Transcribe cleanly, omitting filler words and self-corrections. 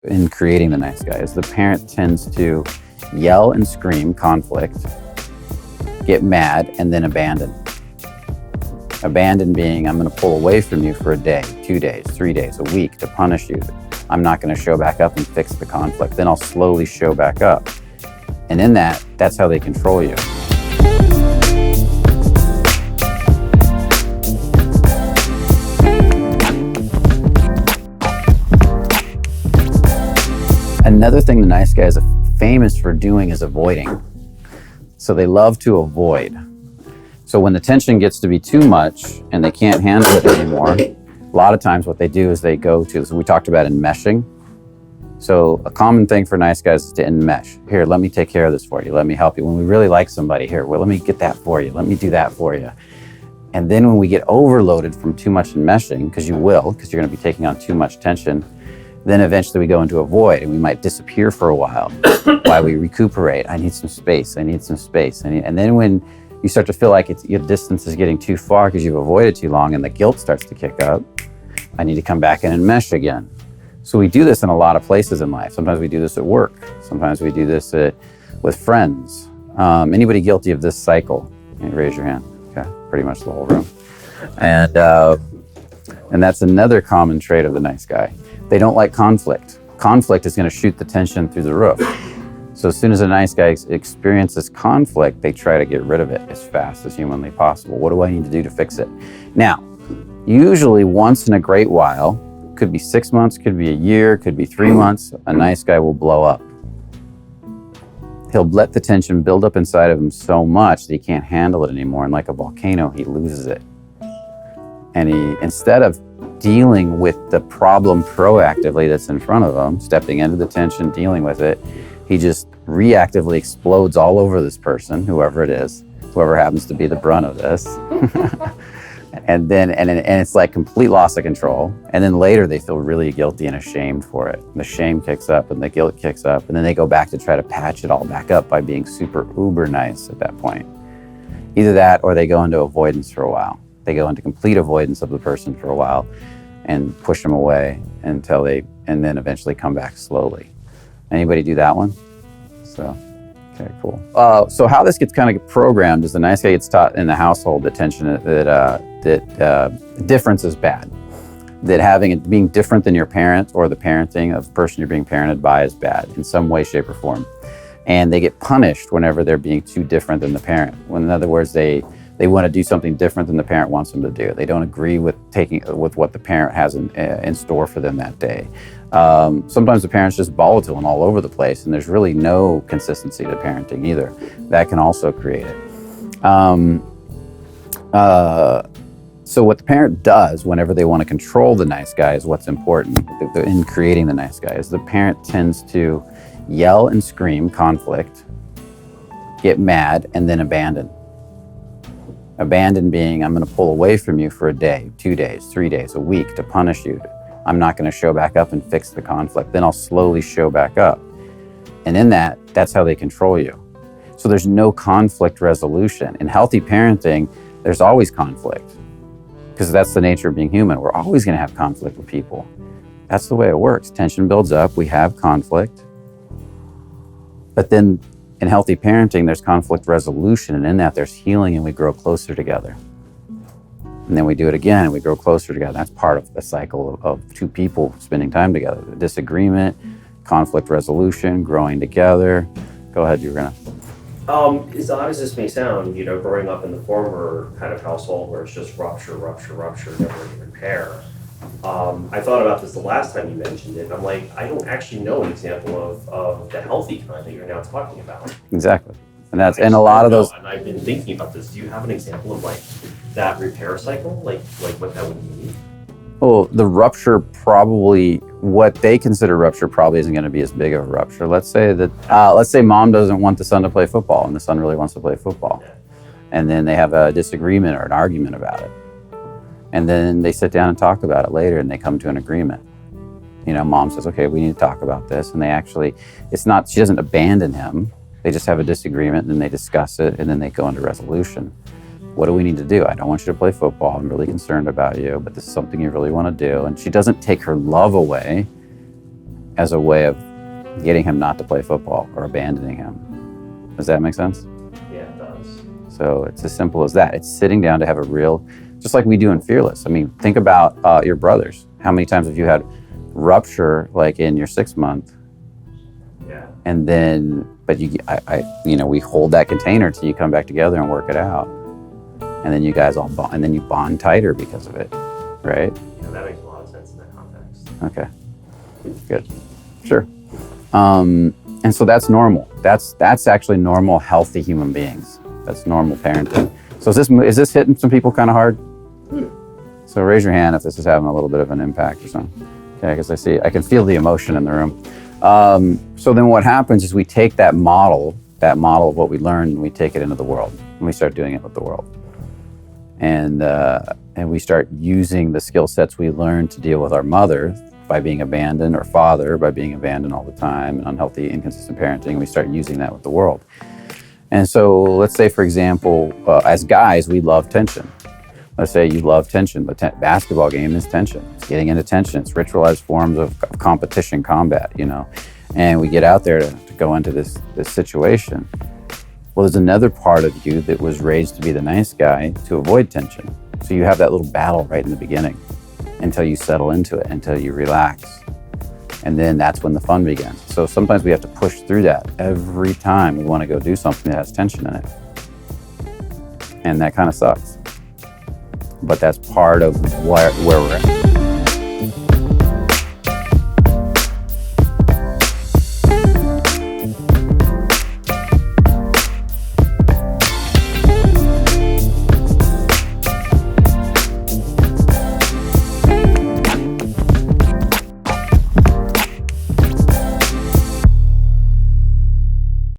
in creating the nice guy is the parent tends to yell and scream conflict, get mad, and then abandon. Abandon being, I'm going to pull away from you for a day, 2 days, 3 days, a week to punish you. I'm not going to show back up and fix the conflict. Then I'll slowly show back up. And in that's how they control you. Another thing the nice guy is famous for doing is avoiding. So they love to avoid. So when the tension gets to be too much and they can't handle it anymore, a lot of times what they do is they go to, so we talked about enmeshing. So a common thing for nice guys is to enmesh. Here, let me take care of this for you. Let me help you. When we really like somebody, here, well, let me get that for you. Let me do that for you. And then when we get overloaded from too much enmeshing, because you will, because you're going to be taking on too much tension, then eventually we go into a void and we might disappear for a while while we recuperate. I need some space. I need some space. And then when you start to feel like your distance is getting too far because you've avoided too long and the guilt starts to kick up, I need to come back in and mesh again. So we do this in a lot of places in life. Sometimes we do this at work. Sometimes we do this with friends. Anybody guilty of this cycle? Raise your hand. Okay, pretty much the whole room. And that's another common trait of the nice guy. They don't like conflict. Conflict is going to shoot the tension through the roof. So as soon as a nice guy experiences conflict, they try to get rid of it as fast as humanly possible. What do I need to do to fix it? Now, usually once in a great while, could be 6 months, could be a year, could be 3 months, a nice guy will blow up. He'll let the tension build up inside of him so much that he can't handle it anymore. And like a volcano, he loses it. And instead of dealing with the problem proactively that's in front of him, stepping into the tension, dealing with it, he just reactively explodes all over this person, whoever it is, whoever happens to be the brunt of this. and it's like complete loss of control. And then later they feel really guilty and ashamed for it. And the shame kicks up and the guilt kicks up. And then they go back to try to patch it all back up by being super uber nice at that point. Either that or they go into avoidance for a while. They go into complete avoidance of the person for a while and push them away and then eventually come back slowly. Anybody do that one? So, okay, cool. So how this gets kind of programmed is the nice guy gets taught in the household that difference is bad. That being different than your parent or the parenting of the person you're being parented by is bad in some way, shape, or form. And they get punished whenever they're being too different than the parent. When, in other words, they want to do something different than the parent wants them to do. They don't agree with what the parent has in store for them that day. Sometimes the parent's just volatile and all over the place, and there's really no consistency to parenting either. That can also create it. So what the parent does whenever they want to control the nice guy is what's important in creating the nice guy is the parent tends to yell and scream conflict, get mad, and then abandon. Abandon being, I'm going to pull away from you for a day, 2 days, 3 days, a week to punish you. I'm not going to show back up and fix the conflict. Then I'll slowly show back up. And in that's how they control you. So there's no conflict resolution. In healthy parenting, there's always conflict because that's the nature of being human. We're always going to have conflict with people. That's the way it works. Tension builds up. We have conflict. But then in healthy parenting, there's conflict resolution, and in that there's healing, and we grow closer together. And then we do it again, and we grow closer together. That's part of the cycle of two people spending time together. The disagreement, conflict resolution, growing together. Go ahead, you're gonna. As odd as this may sound, growing up in the former kind of household where it's just rupture, never any repair. I thought about this the last time you mentioned it, and I'm like, I don't actually know an example of the healthy kind that you're now talking about. Exactly. And a lot of those. And I've been thinking about this. Do you have an example of like that repair cycle, like what that would mean? Well, the rupture probably, what they consider rupture probably isn't going to be as big of a rupture. Let's say mom doesn't want the son to play football, and the son really wants to play football, and then they have a disagreement or an argument about it. And then they sit down and talk about it later, and they come to an agreement. Mom says, okay, we need to talk about this. And she doesn't abandon him. They just have a disagreement, and then they discuss it, and then they go into resolution. What do we need to do? I don't want you to play football. I'm really concerned about you, but this is something you really want to do. And she doesn't take her love away. as a way of getting him not to play football or abandoning him. Does that make sense? Yeah, it does. So it's as simple as that. It's sitting down to have a real, just like we do in Fearless. I mean, think about your brothers. How many times have you had rupture, like in your 6th month? Yeah. And then, but we hold that container till you come back together and work it out. And then you guys all bond, and then you bond tighter because of it, right? Yeah, that makes a lot of sense in that context. Okay, good, sure. And so that's normal. That's actually normal, healthy human beings. That's normal parenting. So is this hitting some people kind of hard? So raise your hand if this is having a little bit of an impact or something. Okay, because I can feel the emotion in the room. So then what happens is we take that model of what we learned, and we take it into the world, and we start doing it with the world. And we start using the skill sets we learned to deal with our mother by being abandoned, or father by being abandoned all the time, and unhealthy, inconsistent parenting. We start using that with the world. And so let's say, for example, as guys, we love tension. Let's say you love tension. The basketball game is tension. It's getting into tension. It's ritualized forms of competition, combat, And we get out there to go into this situation. Well, there's another part of you that was raised to be the nice guy to avoid tension. So you have that little battle right in the beginning until you settle into it, until you relax. And then that's when the fun begins. So sometimes we have to push through that every time we want to go do something that has tension in it. And that kind of sucks. But that's part of where we're at.